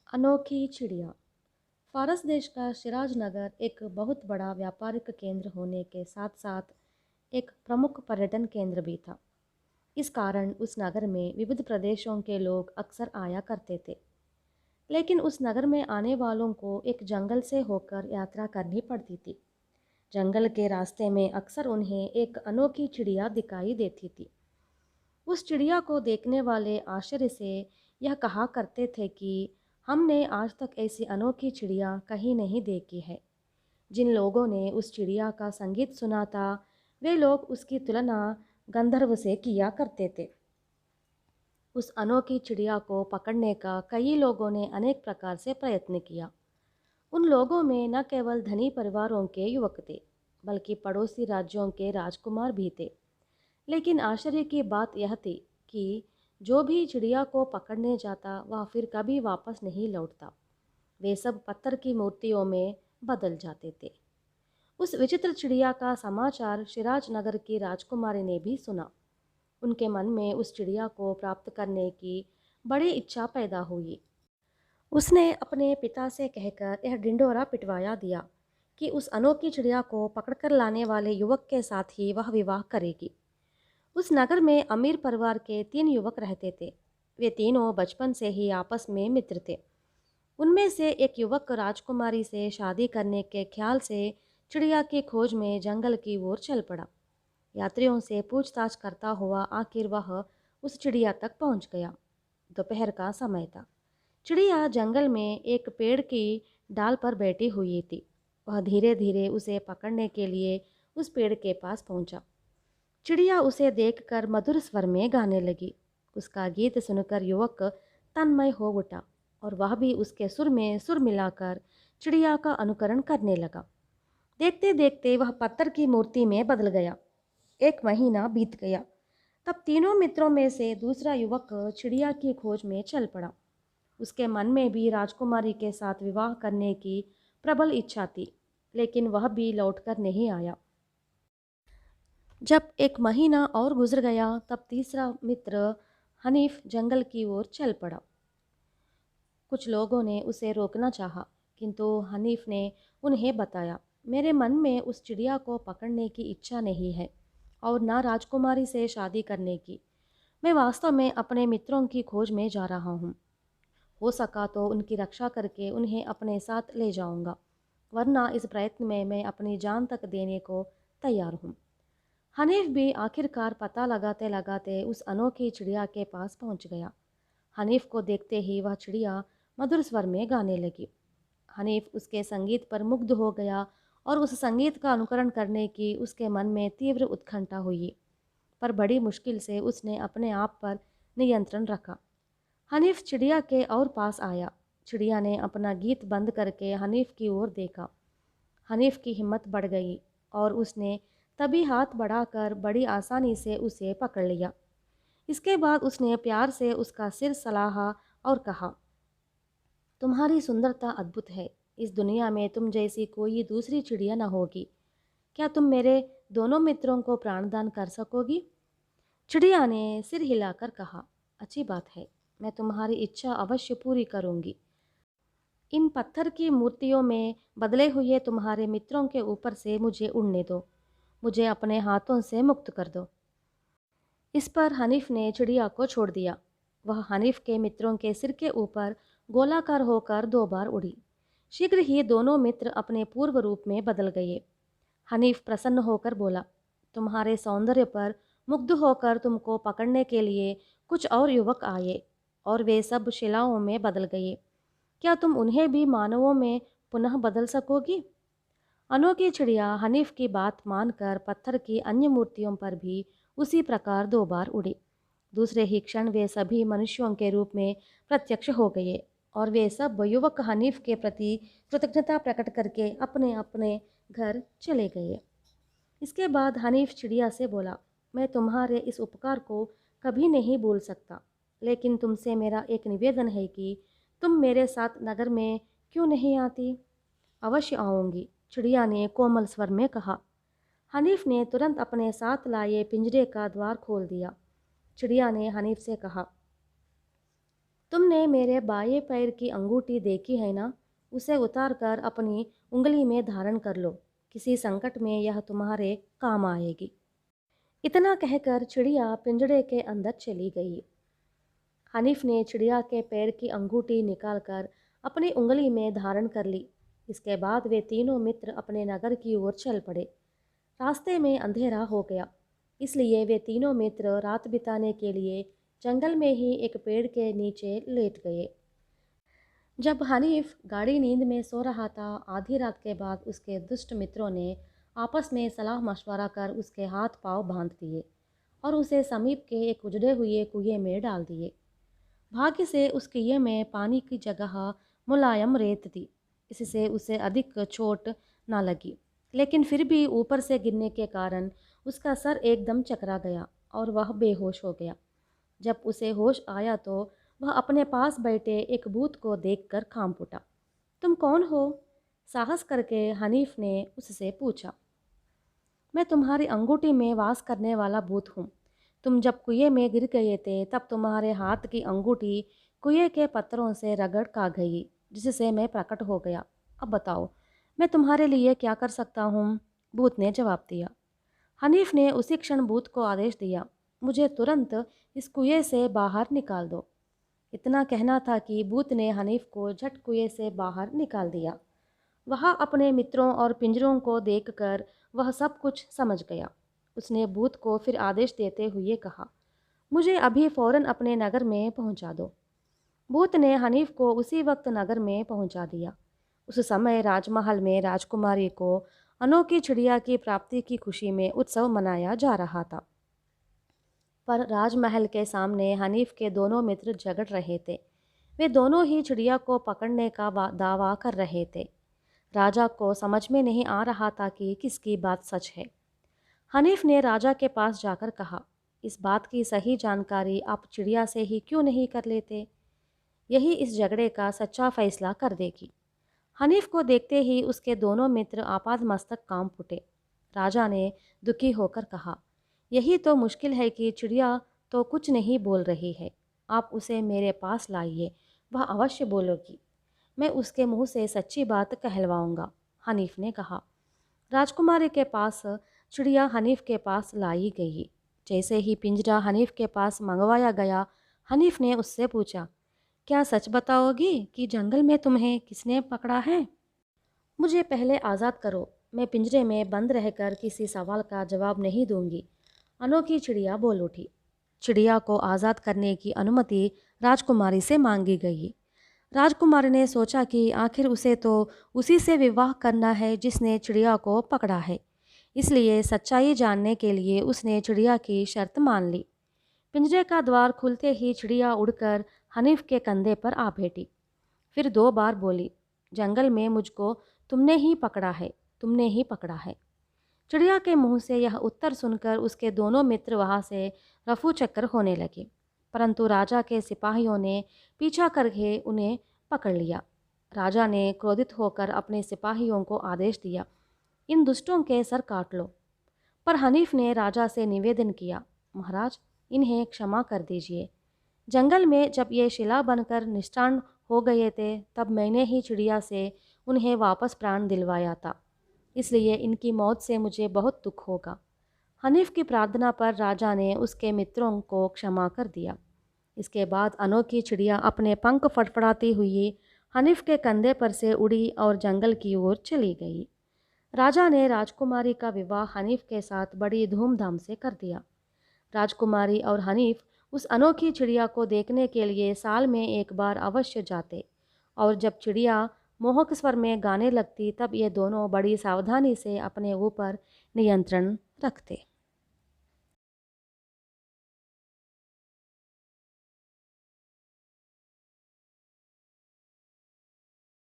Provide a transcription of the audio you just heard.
अनोखी चिड़िया। फारस देश का शिराज नगर एक बहुत बड़ा व्यापारिक केंद्र होने के साथ साथ एक प्रमुख पर्यटन केंद्र भी था। इस कारण उस नगर में विविध प्रदेशों के लोग अक्सर आया करते थे। लेकिन उस नगर में आने वालों को एक जंगल से होकर यात्रा करनी पड़ती थी। जंगल के रास्ते में अक्सर उन्हें एक अनोखी चिड़िया दिखाई देती थी। उस चिड़िया को देखने वाले आश्चर्य से यह कहा करते थे कि हमने आज तक ऐसी अनोखी चिड़िया कहीं नहीं देखी है। जिन लोगों ने उस चिड़िया का संगीत सुना था, वे लोग उसकी तुलना गंधर्व से किया करते थे। उस अनोखी चिड़िया को पकड़ने का कई लोगों ने अनेक प्रकार से प्रयत्न किया। उन लोगों में न केवल धनी परिवारों के युवक थे, बल्कि पड़ोसी राज्यों के राजकुमार भी थे। लेकिन आश्चर्य की बात यह थी कि जो भी चिड़िया को पकड़ने जाता वह फिर कभी वापस नहीं लौटता। वे सब पत्थर की मूर्तियों में बदल जाते थे। उस विचित्र चिड़िया का समाचार शिराज नगर की राजकुमारी ने भी सुना। उनके मन में उस चिड़िया को प्राप्त करने की बड़ी इच्छा पैदा हुई। उसने अपने पिता से कहकर यह ढिंढोरा पिटवाया दिया कि उस अनोखी चिड़िया को पकड़कर लाने वाले युवक के साथ ही वह विवाह करेगी। उस नगर में अमीर परिवार के 3 युवक रहते थे। वे तीनों बचपन से ही आपस में मित्र थे। उनमें से एक युवक राजकुमारी से शादी करने के ख्याल से चिड़िया की खोज में जंगल की ओर चल पड़ा। यात्रियों से पूछताछ करता हुआ आखिर वह उस चिड़िया तक पहुंच गया। दोपहर का समय था। चिड़िया जंगल में एक पेड़ की डाल पर बैठी हुई थी। वह धीरे धीरे उसे पकड़ने के लिए उस पेड़ के पास पहुंचा। चिड़िया उसे देखकर मधुर स्वर में गाने लगी। उसका गीत सुनकर युवक तन्मय हो उठा और वह भी उसके सुर में सुर मिलाकर चिड़िया का अनुकरण करने लगा। देखते देखते वह पत्थर की मूर्ति में बदल गया। 1 महीना बीत गया। तब तीनों मित्रों में से दूसरा युवक चिड़िया की खोज में चल पड़ा। उसके मन में भी राजकुमारी के साथ विवाह करने की प्रबल इच्छा थी, लेकिन वह भी लौटकर नहीं आया। जब 1 महीना और गुजर गया, तब तीसरा मित्र हनीफ जंगल की ओर चल पड़ा। कुछ लोगों ने उसे रोकना चाहा, किंतु हनीफ ने उन्हें बताया, मेरे मन में उस चिड़िया को पकड़ने की इच्छा नहीं है और ना राजकुमारी से शादी करने की। मैं वास्तव में अपने मित्रों की खोज में जा रहा हूँ। हो सका तो उनकी रक्षा करके उन्हें अपने साथ ले जाऊंगा, वरना इस प्रयत्न में मैं अपनी जान तक देने को तैयार हूँ। हनीफ भी आखिरकार पता लगाते लगाते उस अनोखी चिड़िया के पास पहुंच गया। हनीफ को देखते ही वह चिड़िया मधुर स्वर में गाने लगी। हनीफ उसके संगीत पर मुग्ध हो गया और उस संगीत का अनुकरण करने की उसके मन में तीव्र उत्कंठा हुई, पर बड़ी मुश्किल से उसने अपने आप पर नियंत्रण रखा। हनीफ चिड़िया के और पास आया। चिड़िया ने अपना गीत बंद करके हनीफ की ओर देखा। हनीफ की हिम्मत बढ़ गई और उसने तभी हाथ बढ़ाकर बड़ी आसानी से उसे पकड़ लिया। इसके बाद उसने प्यार से उसका सिर सलाहा और कहा, तुम्हारी सुंदरता अद्भुत है। इस दुनिया में तुम जैसी कोई दूसरी चिड़िया न होगी। क्या तुम मेरे दोनों मित्रों को प्राणदान कर सकोगी? चिड़िया ने सिर हिलाकर कहा, अच्छी बात है, मैं तुम्हारी इच्छा अवश्य पूरी करूंगी। इन पत्थर की मूर्तियों में बदले हुए तुम्हारे मित्रों के ऊपर से मुझे उड़ने दो। मुझे अपने हाथों से मुक्त कर दो। इस पर हनीफ ने चिड़िया को छोड़ दिया। वह हनीफ के मित्रों के सिर के ऊपर गोलाकार होकर 2 बार उड़ी। शीघ्र ही दोनों मित्र अपने पूर्व रूप में बदल गए। हनीफ प्रसन्न होकर बोला, तुम्हारे सौंदर्य पर मुग्ध होकर तुमको पकड़ने के लिए कुछ और युवक आए और वे सब शिलाओं में बदल गए। क्या तुम उन्हें भी मानवों में पुनः बदल सकोगी? अनोखी चिड़िया हनीफ की बात मानकर पत्थर की अन्य मूर्तियों पर भी उसी प्रकार 2 बार उड़ी। दूसरे ही क्षण वे सभी मनुष्यों के रूप में प्रत्यक्ष हो गए और वे सब युवक हनीफ के प्रति कृतज्ञता प्रकट करके अपने अपने घर चले गए। इसके बाद हनीफ चिड़िया से बोला, मैं तुम्हारे इस उपकार को कभी नहीं भूल सकता, लेकिन तुमसे मेरा एक निवेदन है कि तुम मेरे साथ नगर में क्यों नहीं आती? अवश्य आऊँगी, चिड़िया ने कोमल स्वर में कहा। हनीफ ने तुरंत अपने साथ लाए पिंजरे का द्वार खोल दिया। चिड़िया ने हनीफ से कहा, तुमने मेरे बाएं पैर की अंगूठी देखी है ना? उसे उतार कर अपनी उंगली में धारण कर लो। किसी संकट में यह तुम्हारे काम आएगी। इतना कहकर चिड़िया पिंजड़े के अंदर चली गई। हनीफ ने चिड़िया के पैर की अंगूठी निकालकर अपनी उंगली में धारण कर ली। इसके बाद वे तीनों मित्र अपने नगर की ओर चल पड़े। रास्ते में अंधेरा हो गया, इसलिए वे तीनों मित्र रात बिताने के लिए जंगल में ही एक पेड़ के नीचे लेट गए। जब हनीफ गाढ़ी नींद में सो रहा था, आधी रात के बाद उसके दुष्ट मित्रों ने आपस में सलाह मशवरा कर उसके हाथ पांव बांध दिए और उसे समीप के एक उजड़े हुए कुएं में डाल दिए। भाग्य से उस कुएं में पानी की जगह मुलायम रेत थी, इससे उसे अधिक चोट न लगी। लेकिन फिर भी ऊपर से गिरने के कारण उसका सर एकदम चकरा गया और वह बेहोश हो गया। जब उसे होश आया तो वह अपने पास बैठे एक भूत को देखकर कांप उठा। तुम कौन हो? साहस करके हनीफ ने उससे पूछा। मैं तुम्हारी अंगूठी में वास करने वाला भूत हूँ। तुम जब कुएं में गिर गए थे तब तुम्हारे हाथ की अंगूठी कुएं के पत्थरों से रगड़ खा गई, जिससे मैं प्रकट हो गया। अब बताओ, मैं तुम्हारे लिए क्या कर सकता हूँ? भूत ने जवाब दिया। हनीफ ने उसी क्षण भूत को आदेश दिया, मुझे तुरंत इस कुएं से बाहर निकाल दो। इतना कहना था कि भूत ने हनीफ को झट कुएं से बाहर निकाल दिया। वह अपने मित्रों और पिंजरों को देखकर वह सब कुछ समझ गया। उसने भूत को फिर आदेश देते हुए कहा, मुझे अभी फौरन अपने नगर में पहुंचा दो। भूत ने हनीफ को उसी वक्त नगर में पहुंचा दिया। उस समय राजमहल में राजकुमारी को अनोखी चिड़िया की प्राप्ति की खुशी में उत्सव मनाया जा रहा था। पर राजमहल के सामने हनीफ के दोनों मित्र झगड़ रहे थे। वे दोनों ही चिड़िया को पकड़ने का दावा कर रहे थे। राजा को समझ में नहीं आ रहा था कि किसकी बात सच है। हनीफ ने राजा के पास जाकर कहा, इस बात की सही जानकारी आप चिड़िया से ही क्यों नहीं कर लेते? यही इस झगड़े का सच्चा फैसला कर देगी। हनीफ को देखते ही उसके दोनों मित्र आपातमस्तक कांप उठे। राजा ने दुखी होकर कहा, यही तो मुश्किल है कि चिड़िया तो कुछ नहीं बोल रही है। आप उसे मेरे पास लाइए, वह अवश्य बोलेगी। मैं उसके मुंह से सच्ची बात कहलवाऊंगा। हनीफ ने कहा। राजकुमारी के पास चिड़िया हनीफ के पास लाई गई। जैसे ही पिंजरा हनीफ के पास मंगवाया गया, हनीफ ने उससे पूछा, क्या सच बताओगी कि जंगल में तुम्हें किसने पकड़ा है? मुझे पहले आज़ाद करो, मैं पिंजरे में बंद रहकर किसी सवाल का जवाब नहीं दूंगी। अनोखी चिड़िया बोल उठी। चिड़िया को आज़ाद करने की अनुमति राजकुमारी से मांगी गई। राजकुमारी ने सोचा कि आखिर उसे तो उसी से विवाह करना है जिसने चिड़िया को पकड़ा है। इसलिए सच्चाई जानने के लिए उसने चिड़िया की शर्त मान ली। पिंजरे का द्वार खुलते ही चिड़िया उड़कर हनीफ के कंधे पर आ बैठी। फिर 2 बार बोली, जंगल में मुझको तुमने ही पकड़ा है, तुमने ही पकड़ा है। चिड़िया के मुंह से यह उत्तर सुनकर उसके दोनों मित्र वहाँ से रफू चक्कर होने लगे, परंतु राजा के सिपाहियों ने पीछा करके उन्हें पकड़ लिया। राजा ने क्रोधित होकर अपने सिपाहियों को आदेश दिया, इन दुष्टों के सर काट लो। पर हनीफ ने राजा से निवेदन किया, महाराज, इन्हें क्षमा कर दीजिए। जंगल में जब ये शिला बनकर निष्ठान हो गए थे, तब मैंने ही चिड़िया से उन्हें वापस प्राण दिलवाया था। इसलिए इनकी मौत से मुझे बहुत दुख होगा। हनीफ की प्रार्थना पर राजा ने उसके मित्रों को क्षमा कर दिया। इसके बाद अनोखी चिड़िया अपने पंख फड़फड़ाती हुई हनीफ के कंधे पर से उड़ी और जंगल की ओर चली गई। राजा ने राजकुमारी का विवाह हनीफ के साथ बड़ी धूमधाम से कर दिया। राजकुमारी और हनीफ उस अनोखी चिड़िया को देखने के लिए साल में एक बार अवश्य जाते, और जब चिड़िया मोहक स्वर में गाने लगती तब ये दोनों बड़ी सावधानी से अपने ऊपर नियंत्रण रखते।